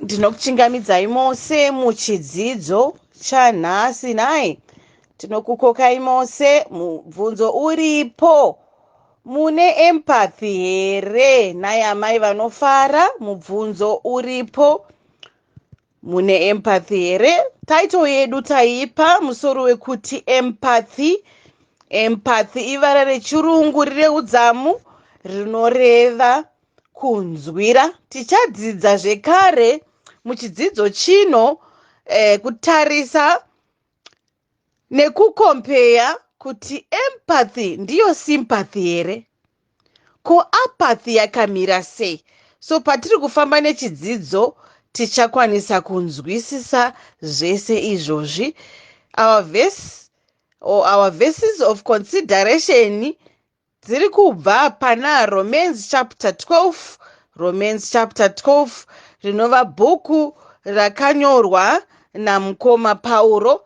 Ndinokuchingamidzai mose muchidzidzo chanhasi. Nhai tinokukokai mose. Mubvunzo uripo, mune empathy here? Nhai amai vanofara, mubvunzo uripo, mune empathy here? Title yedu taipa musoro wekuti empathy. Empathy ivara rechirungu rine udzamu rinoreva kunzwira. Tichadzidza zvekare muchidzidzo chino kutarisa nekukompeya kuti empathy ndiyo sympathy here, ko apathy yakamira sei. So patiri kufamba nechidzidzo tichakwanisa kunzwisisa zvese izvozvi. Our verses of consideration dziri kubva pana Romans chapter 12. Romans chapter 12 rinova bhuku rakanyorwa namukoma Pauro.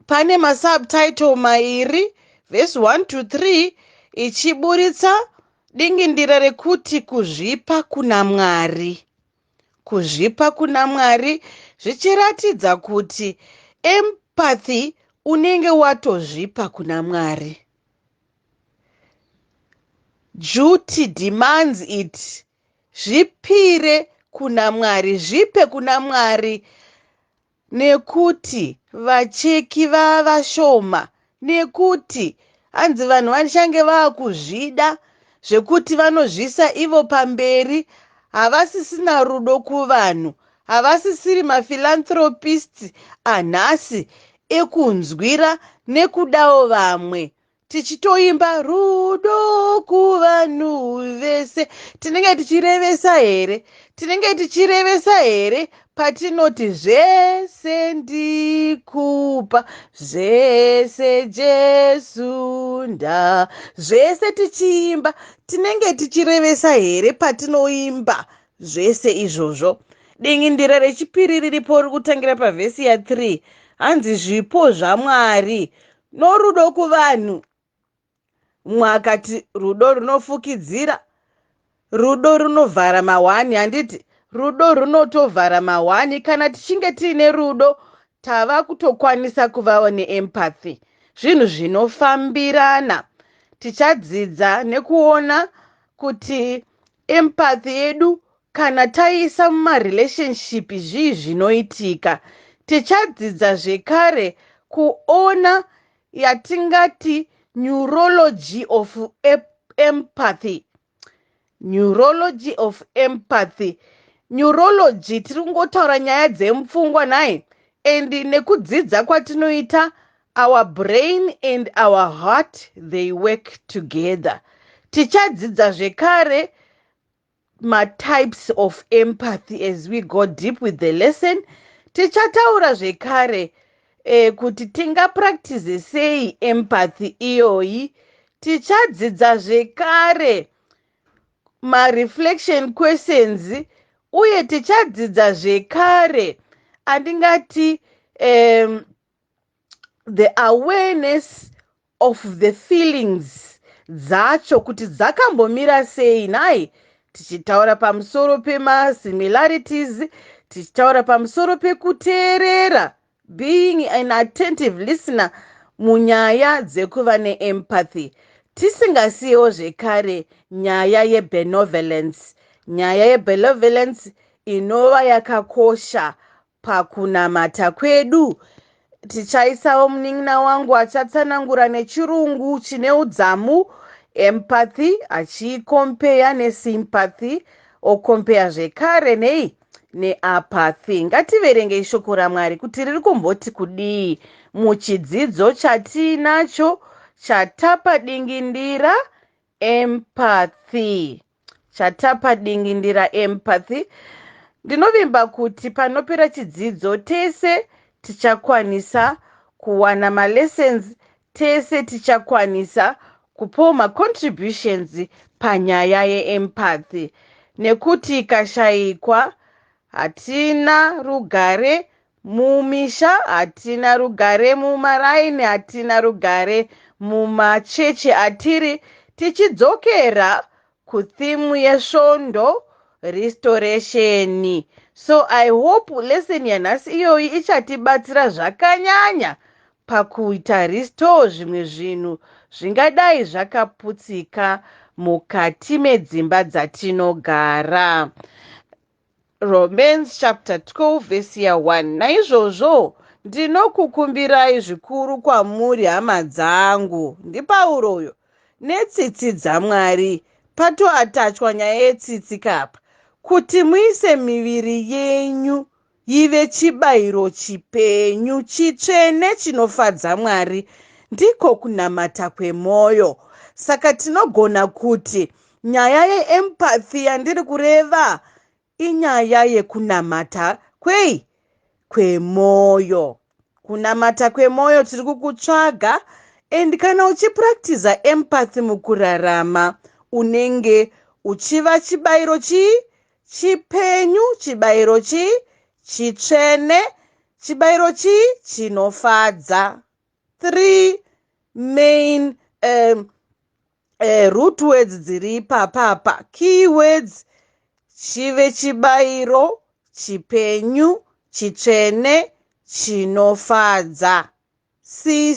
Pane masubtitle mairi, verse 1 to 3, ichiburitsa dingindira rekuti kuzvipa kuna Mwari. Kuzvipa kuna Mwari zvichiratidza kuti empathy unenge watozvipa kuna Mwari. Duty demands it. Zvipire kuna Mwari, zvipe kuna Mwari, nekuti vacheki vavashoma, nekuti hanzi vanhu vachange vaakuzvida zvekuti vanozvisa ivo pamberi, havasisina rudo kuvanhu, havasisiri maphilanthropists anhasi ekunzwira nekudawo vamwe. Tichitoimba rudo kuvanhu vese, tinenge tichirevesa here? Tinenge tichirevesa here patinoti zvese ndikupa, zvese Jesu nda, zvese tichiimba? Tinenge tichirevesa here patinoimba zvese izvozvo? Dingindira rechipiri riripo rikutangira pavhesi ya3, hanzi zvipo zvaMwari norudo kuvanhu. Mumwe akati rudo runofukidzira, rudo runovhara mahwani. Handiti rudo runotovhara mahwani. Kana tichinge tiine rudo, tava kutokwanisa kuvawo neempathy, zvinhu zvinofambirana. Tichadzidza nekuona kuti empathy yedu kana taisa mumarelationship zvii zvinoitika. Tichadzidza zvekare kuona yatingati neurology of empathy. Neurology of empathy. Neurology tiri kungotaura nyaya dzemupfungwa nhai, and nekudzidza kwatinoita, our brain and our heart, they work together. Tichadzidza zvekare types of empathy as we go deep with the lesson. Tichataura zvekare kuti tingapractice sei empathy iyoyi. Tichadzidza zvekare reflection questions, uye tichadzidza zvekare andingati the awareness of the feelings dzacho kuti dzakambomira sei. Nhai tichitaura pamusoro pemasimilarities, tichitaura pamusoro pekuteerera, being an attentive listener munyaya dzekuva neempathy. Tisingasiyewo zvekare nyaya yebenevolence. Nyaya yebenevolence inova yakakosha pakunamata kwedu. Tichaisawo munin'ina wangu achatsanangura nechirungu chine udzamu, empathy achiikompeya nesympathy, okompeya zvekare nei neapathy. Ngativerenge shoko raMwari kuti riri kumboti kudii muchidzidzo chatinacho chatapa dingindira empathy. Chatapa dingindira empathy. Ndinovimba kuti panopera chidzidzo tese tichakwanisa kuwana malessons, tese tichakwanisa kupawo macontributions panyaya yeempathy, nekuti ikashayikwa hatina rugare mumisha, hatina rugare mumaraini, hatina rugare mumachechi atiri. Tichidzokera kuthimu yesvondo restoration. So I hope lesson yanhasi iyoyi ichatibatsira zvakanyanya pakuita restore zvimwe zvinhu zvingadai zvakaputsika mukati medzimba dzatinogara. Romans chapter 12 verse 1. Naizvozvo ndinokukumbirai zvikuru kwamuri hama dzangu, ndipauroyo, netsitsi dzaMwari, patoatachwa nyaya yetsitsi kapa, kuti muise miviri yenyu ive chibayiro chipenyu, chitsvene, chinofadza Mwari, ndiko kunamata kwemwoyo. Saka tinogona kuti nyaya yeempathy yandiri kureva inyaya yekunamata kwemwoyo. Kunamata kwemwoyo tiri kukutsvaga, and kana uchipractiza empathy mukurarama, unenge uchiva chibayiro chipenyu, chibayiro chitsvene, chibayiro chinofadza. 3 main root words dziri papapa, key words: chive chibayiro chipenyu, chitsvene, chinofadza. C.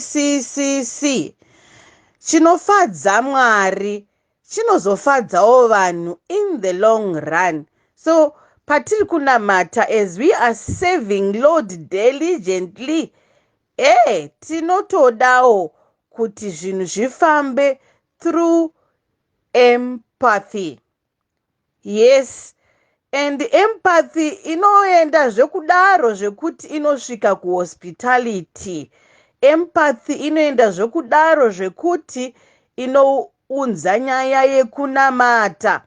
Chinofadza Mwari chinozofadzawo vanhu in the long run. So patiri kunamata, as we are serving Lord diligently, tinotodawo kuti zvinhu zvifambe through empathy. Yes, and empathy inoenda zvekudaro zvekuti inosvika kuhospitality. Empathy inoenda zvekudaro zvekuti inounza nyaya yekunamata.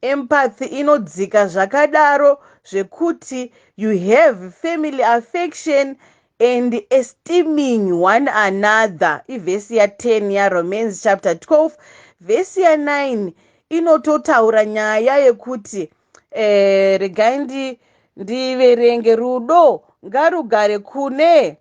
Empathy inodzika zvakadaro zvekuti you have family affection and esteeming one another. Ivhesi ya10 yaRomans chapter 12 vhesi ya9 inototaura nyaya yekuti regai ndiverenge: rudo ngarugare kune,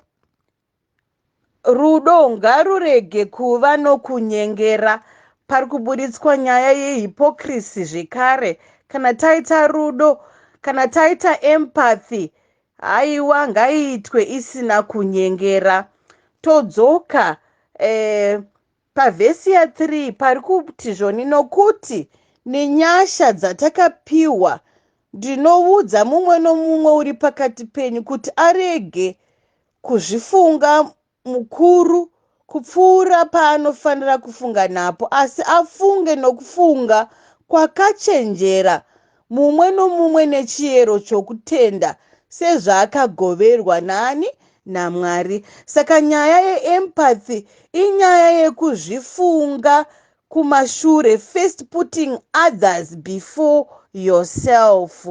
rudo ngarurege kuva nokunyengera. Pari kuburitswa nyaya yehypocrisy zvekare. Kana taita rudo, kana taita empathy, haiwa ngaiitwe isina kunyengera. Todzoka pavhesi ya3 pari kuti zvoni, nokuti nenyasha dzatakapiwa ndinoudza mumwe nomumwe uri pakati penyu kuti arege kuzvifunga mukuru kupfuura paanofanira kufunga napo, asi afunge nokufunga kwakachenjera, mumwe nomumwe nechiyero chokutenda, sezvaakagoverwa naMwari. Saka nyaya yeempathy inyaya yekuzvifunga kumashure, first putting others before yourself.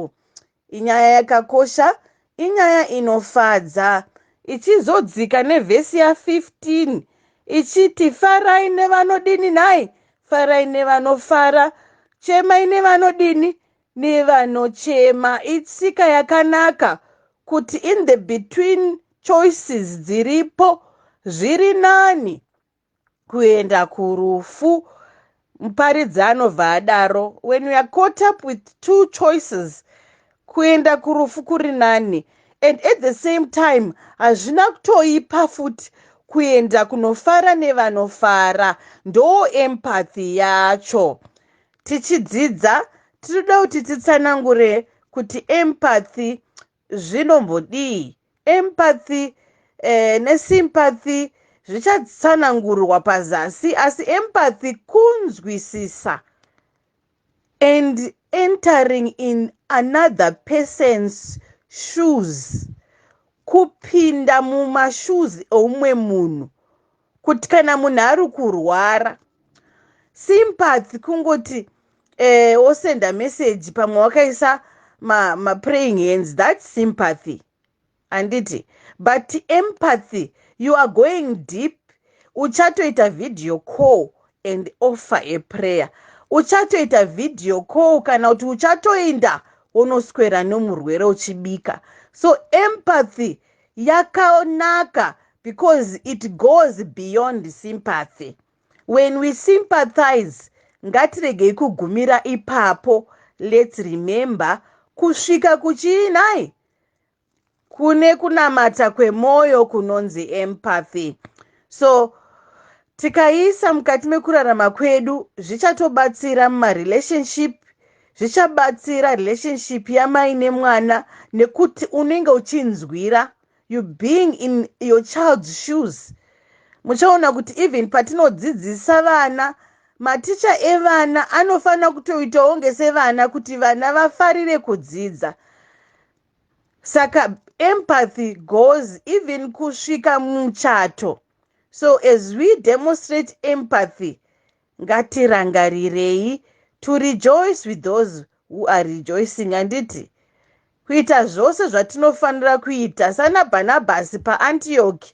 Inyaya yakakosha, inyaya inofadza. Ichizodzika nevhesi ya15 ichiti, farai nevanodini nhai, farai nevanofara, chemai nevanodini, nevanochema. Itsika yakanaka kuti in the between choices dziripo, zviri nani kuenda kurufu. Muparidzi anobva adaro, when you are caught up with 2 choices, kuenda kurufu kuri nani, and at the same time hazvina kutoipa futi kuenda kunofara nevanofara. Ndo empathy yacho. Tichidzidza tinoda kuti titsanangure kuti empathy zvinombodii. Empathy nesympathy zvichatsanangurwa pazasi, asi empathy kunzwisisa and entering in another person's shoes, kupinda mumashoes omumwe munhu, kuti kana munhu ari kurwara. Sympathy kungoti wosenda message pamwe wakaisa praying hands, that's sympathy, handiti? But empathy, you are going deep. Uchatoita video call and offer a prayer. Uchatoita video call kana kuti uchatoenda unoswera nomurwere uchibika. So empathy yakanaka because it goes beyond sympathy. When we sympathize, ngatiregei kugumira ipapo, let's remember kusvika kuchiinai kune kunamata kwemoyo kunonzi empathy. So tikaisa mukati mekurarama kwedu zvichatobatsira mumarelationship, zvichabatsira relationship yamai nemwana nekuti unenge uchinzwira, you being in your child's shoes. Muchaona kuti even patinodzidzisa vana, maticha evana anofanira kutoitawo ngesevana kuti vana vafarire kudzidza. Saka empathy goes even kusvika muchato. So as we demonstrate empathy, ngatirangarirei to rejoice with those who are rejoicing. Handiti kuita zvose zvatinofanira kuita sana Barnabas paAntioch,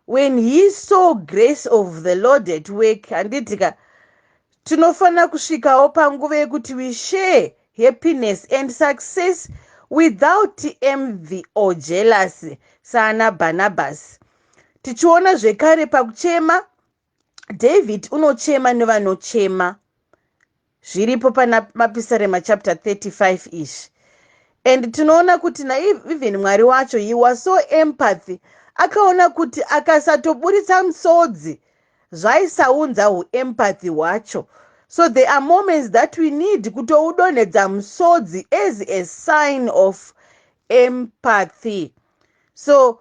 when he saw grace of the Lord at work. Handitika tinofanira kusvikawo panguva yekuti we share happiness and success without envy or jealousy sana Barnabas. Tichiona zvekare pakuchema, David unochema nevanochema. Zviripo pana mapisarema chapter 35 ish. And tinoona kuti na even Mwari wacho, he was so empathy. Akaona kuti akasatoburitsa msodzi zvaisaunza empathy wacho. So there are moments that we need kutoudonedza msodzi as a sign of empathy. So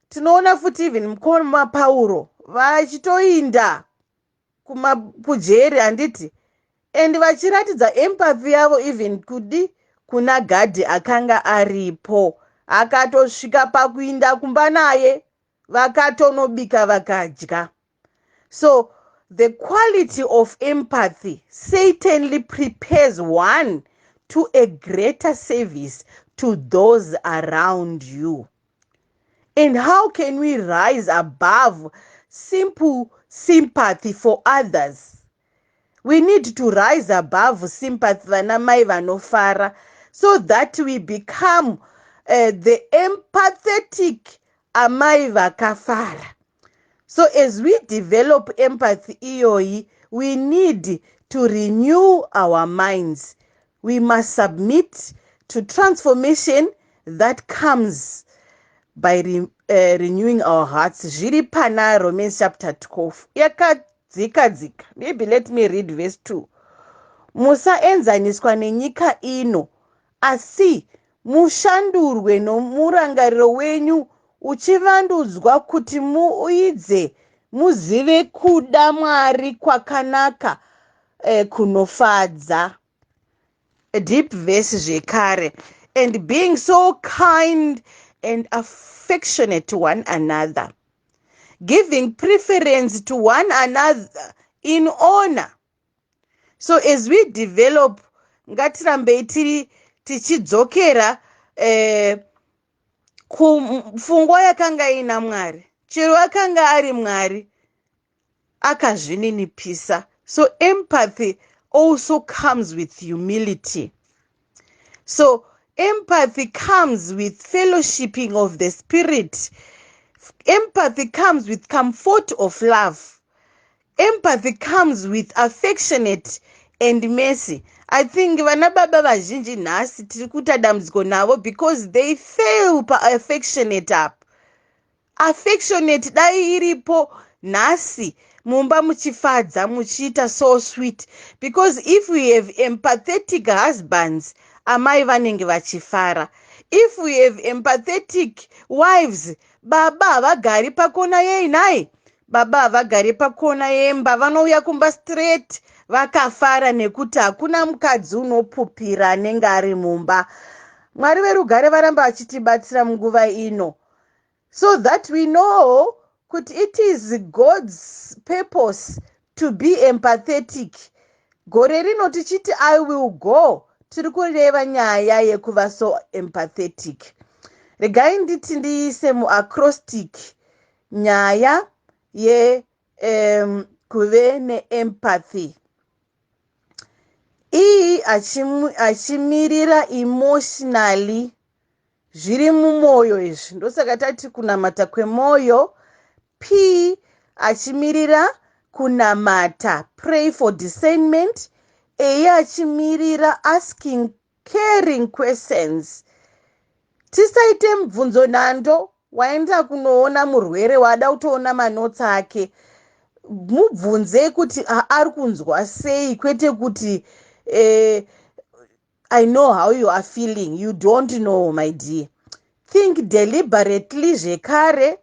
tinoona futi even mukoma Pauro vachitoinda kujeri, handiti, and vachiratidza empathy yavo even kudi kuna gadhi akanga aripo. Akatosvika pakuinda kumba naye, vakatonobika vakadya. So the quality of empathy certainly prepares one to a greater service to those around you. And how can we rise above simple sympathy for others? We need to rise above sympathy vanamai vanofara, so that we become the empathetic amai vakafara. So as we develop empathy iyoi, we need to renew our minds. We must submit to transformation that comes by renewing our hearts. Zviri pana Romans chapter 12. Yakadzika. Maybe let me read verse 2. Musaenzaniswa nenyika ino, asi mushandurwe nomurangariro wenyu uchivandudzwa kuti muidze muzive kuda Mwari kwakanaka kunofadza. A deep verse zvekare. And being so kind and affectionate to one another, giving preference to one another in honor. So as we develop, ngatirambei tichidzokera kufungwa yakanga ina Mwari. Chero akanga ari Mwari, akazvininipisa. So empathy also comes with humility. So empathy comes with fellowshipping of the Spirit. Empathy comes with comfort of love. Empathy comes with affectionate and mercy. I think vana baba vazhinji nhasi tiri kuita dambudziko navo because they fail pa-affectionate up. Affectionate dai iripo nhasi mumba muchifadza muchiita so sweet, because if we have empathetic husbands, amai vanenge vachifara. If we have empathetic wives, baba havagari pakona yeinai, baba havagari pakona yemba, vanouya kumba straight vakafara nekuti hakuna mukadzi unopupira anenge ari mumba. Mwari verugare varamba vachitibatsira munguva ino, so that we know kuti it is God's purpose to be empathetic. Gore rino tichiti I will go, tiri kureva nyaya yekuva so empathetic. Regai nditi ndiise muacrostic nyaya ye kuve neempathy. Iyi achimirira emotionally, zviri mumoyo izvi. Ndosaka tati kunamata kwemoyo. P achimirira kunamata, pray for discernment achimirira asking caring questions. Tisaite mubvunzo nhando waenda kunoona murwere wada kutoona manotsi ake. Mubvunze kuti ari kunzwa sei, kwete kuti I know how you are feeling. You don't know, my dear. Think deliberately zvekare.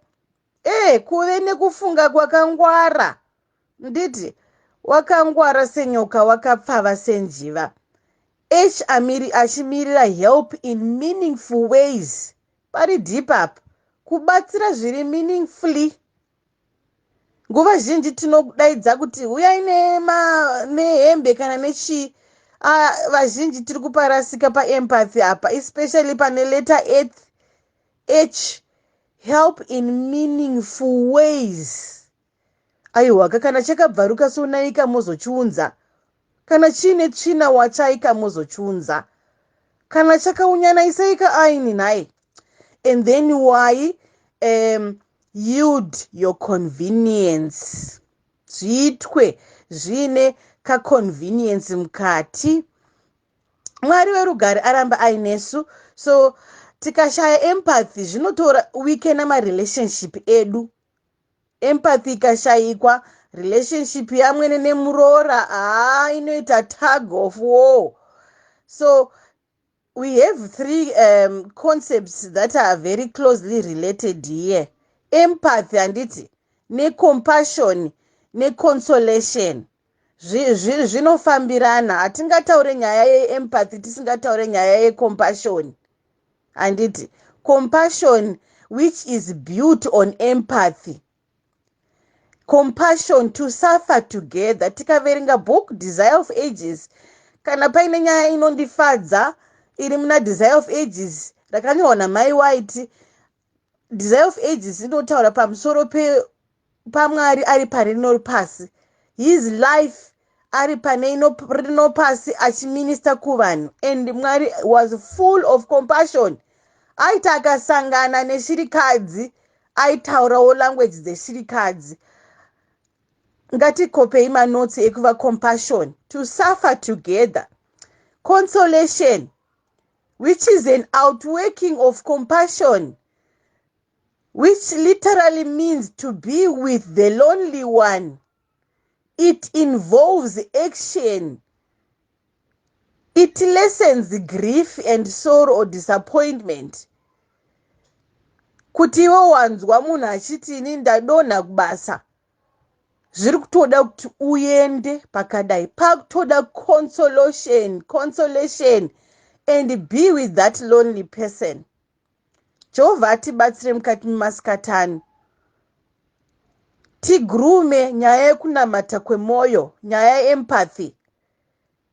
Kuve nekufunga kwakangwara. Nditi wakangwara senyoka, wakapfava senjiva. Achimirira help in meaningful ways. Pari deep up. Kubatsira zviri meaningfully. Nguva zhinji tinodaidza kuti uyai nehembe kana nechi. Vazhinji tiri kuparasika paempathy apa, especially pane letter H. Help in meaningful ways. Aiwaka, kana chakabvaruka sonaika mozochiunza. Kana chine tsvina wachaika mozochiunza. Kana chakaunyana isaika aini naye. And then why yield your convenience. Zviitwe zvine kaconvenience mukati. Mwari werugare aramba ainesu. So tikashaya empathy zvinotora weekend namarelationship edu. Empathy ikashayikwa, relationship yamwene nemuroora inoita tug of war. So we have three concepts that are very closely related here. Empathy handiti, necompassion, neconsolation. Zvinofambirana. Hatingataure nyaya yeempathy tisingataure nyaya yecompassion. Handiti, compassion which is built on empathy. Compassion, to suffer together. Tikaverenga book Desire of Ages, kana paine nyaya inondifadza iri muna Desire of Ages rakanyorwa naMai White. Desire of Ages inotaura pamusoro pamwari ari parino pasi. His life ari pane rino pasi achiminista kuvanhu. And Mwari was full of compassion. Aita akasangana neshirikadzi aitaurawo language dzeshirikadzi. Ngatikopei manotsi ekuva compassion, to suffer together. Consolation, which is an outworking of compassion, which literally means to be with the lonely one. It involves action. It lessens grief and sorrow or disappointment. Kuti iwe wanzwa munhu achitini ndadonha kubasa, zviri kutoda kuti uende pakadai, pakutoda consolation and be with that lonely person. Jehovah atibatsire mukati memasikatani. Tigurume nyaya yekunamata kwemoyo, nyaya yeempathy.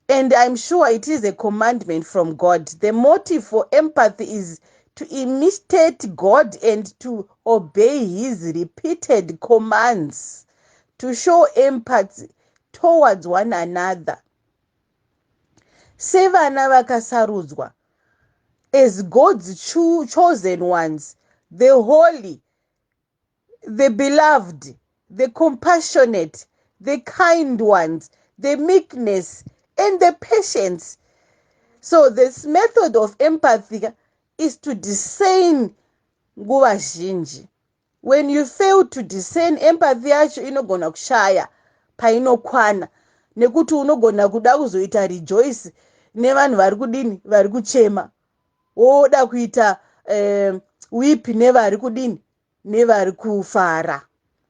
And I'm sure it is a commandment from God. The motive for empathy is to imitate God and to obey his repeated commands, to show empathy towards one another. Sevana vakasarudzwa, as God's chosen ones, the holy, the beloved, the compassionate, the kind ones, the meekness, and the patience. So this method of empathy is to discern nguva zhinji. When you fail to discern empathy yacho inogona kushaya painokwana, nekuti unogona kuda kuzoita rejoice nevanhu vari kudini, vari kuchema. Woda kuita weep nevari kudini, nevari kufara.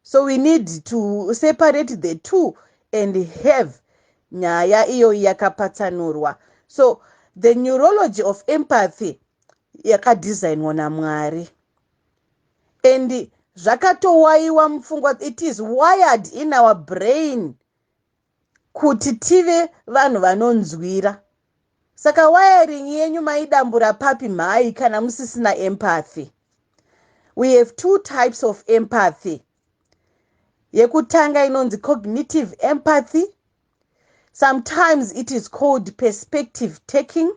So we need to separate the two and have nyaya iyo yakapatsanurwa. So the neurology of empathy yakadesignwa naMwari. And zvakatowaiwa mupfungwa, it is wired in our brain kuti tive vanhu vanonzwira. Saka wiring yenyu maidambura papi mhai kana musisina empathy. We have two types of empathy. Yekutanga inonzi cognitive empathy. Sometimes it is called perspective taking.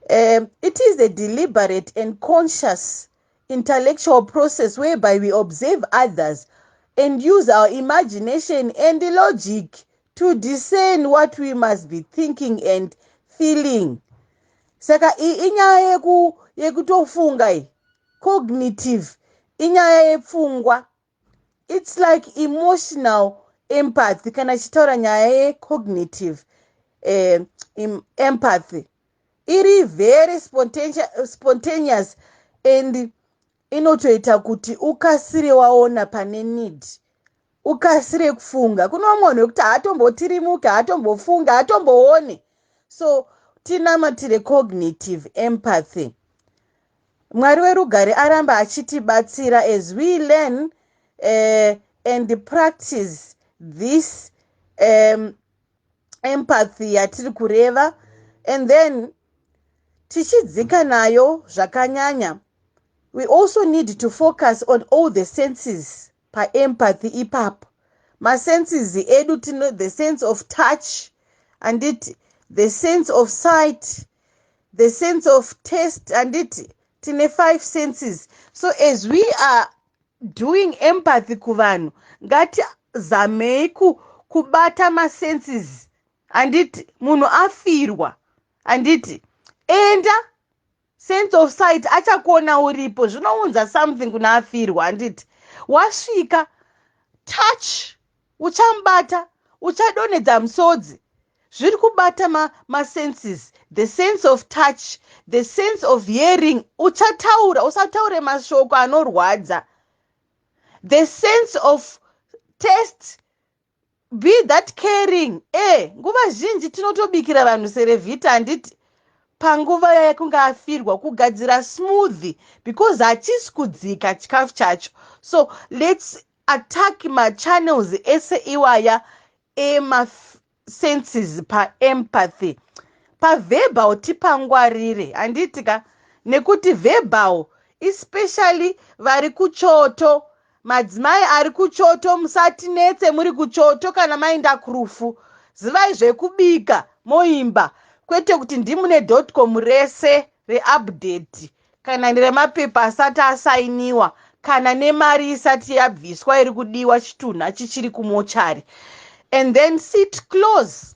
It is a deliberate and conscious intellectual process whereby we observe others and use our imagination and logic to discern what we must be thinking and feeling. Saka inyaya yekutofunga cognitive, inyaya yepfungwa. It's like emotional empathy kana chitaura nyaya cognitive empathy. Iri very spontaneous and inotoita kuti ukasire waona pane need, ukasire kufunga. Kuna vamwe vanhu vekuti haatombotirimukei, haatombofunga, haatomboone. So tinamatire cognitive empathy. Mwari werugare aramba achitibatsira as we learn and practice this empathy yatiri kureva, and then tichidzika nayo zvakanyanya. We also need to focus on all the senses pa empathy ipapo. Masenses edu tino, the sense of touch, and the sense of sight, the sense of taste, and tine 5 senses. So as we are doing empathy kuvanhu, ngatizamei kubata masenses, anditi munhu afirwa, anditi enda sense of sight achakuona uripo, zvinounza something kuna afirwa, anditi wasvika touch uchambata, uchadonedza musodzi, zviri kubata masenses, the sense of touch, the sense of hearing, uchataura, usataure mashoko anorwadza, the sense of taste, be that caring. Nguva zhinji tinotobikira vanhu serevhita, anditi panguva yekunge afirwa kugadzira smoothie because hachisi kudzika chikafu chacho. So let's attack machannels ese iwaya emasenses pa empathy. Pa verbal tipangwarire, handitika, nekuti verbal especially vari kuchoto, madzimai ari kuchoto, musatinetse muri kuchoto kana maenda kurufu, zivai zvekubika moimba, kwete kuti ndimune.com rese reupdate kana neremapepa asati asainiwa kana nemari isati yabviswa iri kudiwa chitunha chichiri kumochari. And then sit close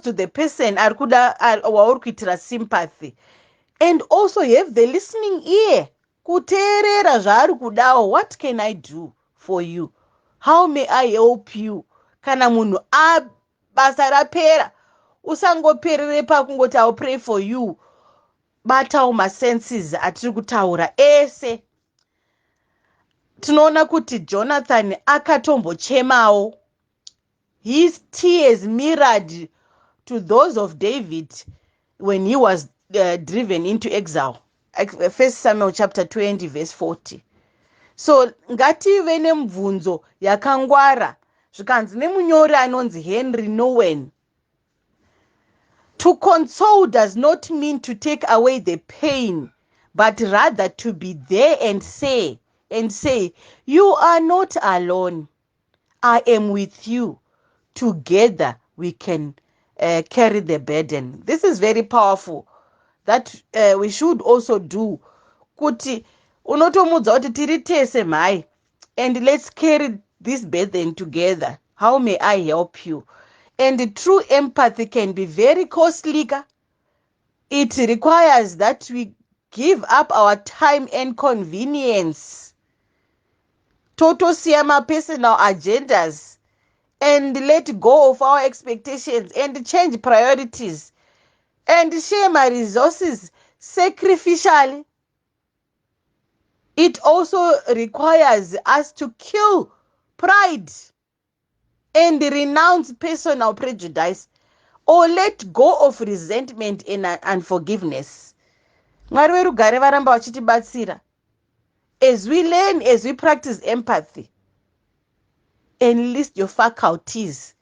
to the person wauri kuitira sympathy, and also have the listening ear, kuteerera zvaari kudawo. What can I do for you? How may I help you? Kana munhu basa rapera, usangoperere pakungoti I'll pray for you. Batawo masenses atiri kutaura ese. Tinoona kuti Jonathan akatombochemawo. His tears mirrored to those of David when he was driven into exile. 1 Samuel chapter 20 verse 40. So ngative nemubvunzo yakangwara, zvikanzi nemunyori anonzi Henry Nouwen. To console does not mean to take away the pain, but rather to be there and say, you are not alone. I am with you. Together we can carry the burden. This is very powerful. That we should also do. Kuti unotomudza kuti tiri tese mhai, and let's carry this burden together. How may I help you? And true empathy can be very costly. It requires that we give up our time and convenience, totosiya personal agendas, and let go of our expectations and change priorities and share my resources sacrificially. It also requires us to kill pride and renounce personal prejudice, or let go of resentment and unforgiveness. Mwari werugare varamba vachitibatsira. As we learn, as we practice empathy, enlist your faculties.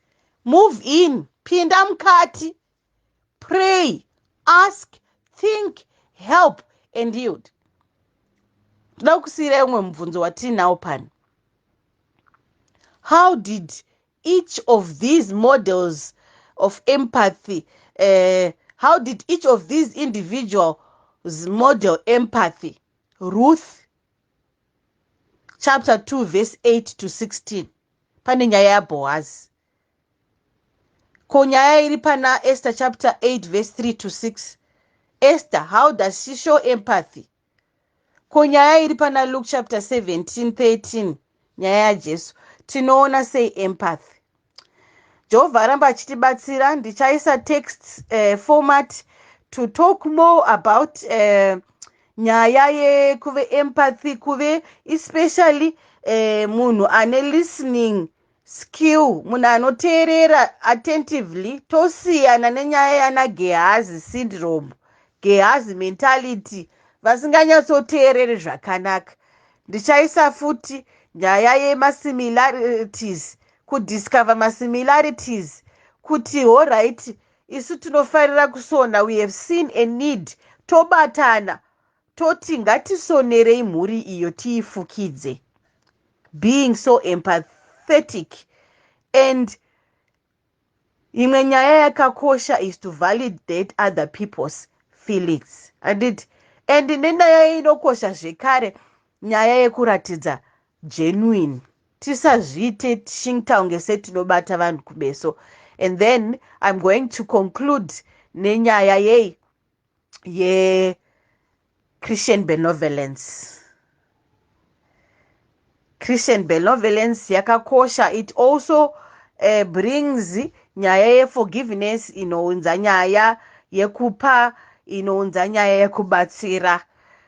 Move in, pinda mukati, pray, ask, think, help, and yield. Toda kusiyira umwe mubvunzo watinawo pano. How did each of these models of empathy, how did each of these individuals model empathy? Ruth, chapter 2, verse 8 to 16. Pane nyaya yaBoaz. Ko nyaya iri pana Esther chapter 8 verse 3 to 6. Esther, how does she show empathy? Ko nyaya iri pana Luke chapter 17:13. Nyaya yaJesu. Tinoona sei empathy. Jehovah aramba achitibatsira. Ndichaisa text format to talk more about nyaya yekuve empathy, kuve especially munhu ane listening skill, munhu anoteerera attentively. Tosiyana nenyaya yana Gehazi syndrome, Gehazi mentality, vasinganyatsoteerere zvakanaka. Ndichaisa futi nyaya yemasimilarities, kudiscover masimilarities, kuti alright, isu tinofarira kusona, we have seen a need, tobatana toti ngatisonerei mhuri iyo tiifukidze, being so empathetic. And imwe nyaya yakakosha is to validate other people's feelings. And nenyaya inokosha zvekare nyaya yekuratidza genuine, tisazviite tichitaunge setinobata vanhu kumeso. And then I'm going to conclude nenyaya ye Christian benevolence. Christian benevolence yakakosha. It also brings nyaya yeforgiveness, inounza nyaya yekupa, inounza nyaya yekubatsira.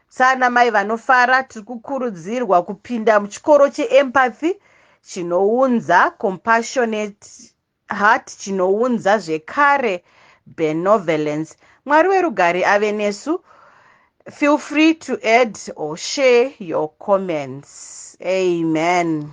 Sana mai vanofara, tiri kukurudzirwa kupinda muchikoro cheempathy chinounza compassionate heart, chinounza zvekare benevolence. Mwari werugare ave nesu. Feel free to add or share your comments. Amen.